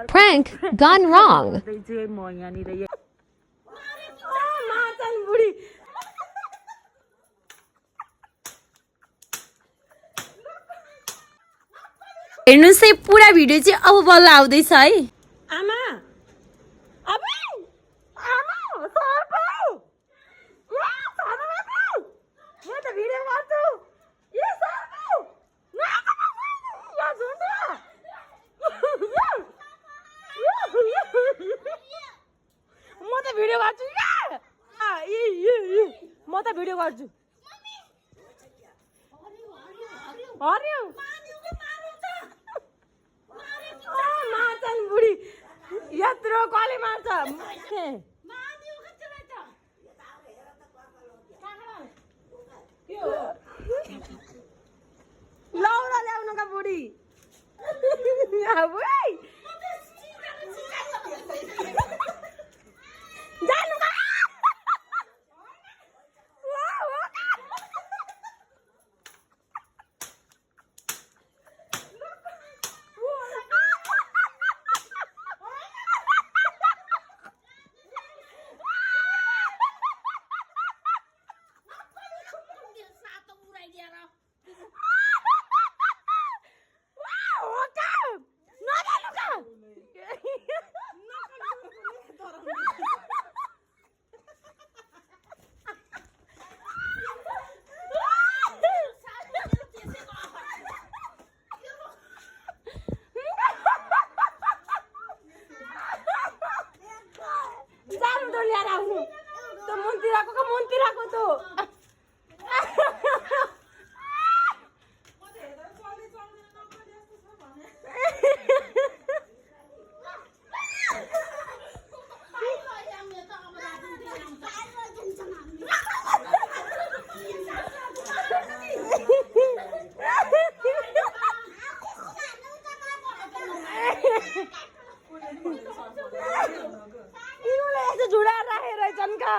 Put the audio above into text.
Prank gone wrong. हेर्नुस् है पुरा भिडियो चाहिँ अब बल्ल आउँदैछ है आमा अबे आमा सर्प म त भिडियो गर्छु यो सर्प या झुन्ड म त भिडियो गर्छु म त भिडियो गर्छु हर्यो मार्छन् बुढी यत्रो कसले मार्छ लौरा ल्याउनुका बुढी जानु मन्तिराको त जुडाएर राखेर जन्का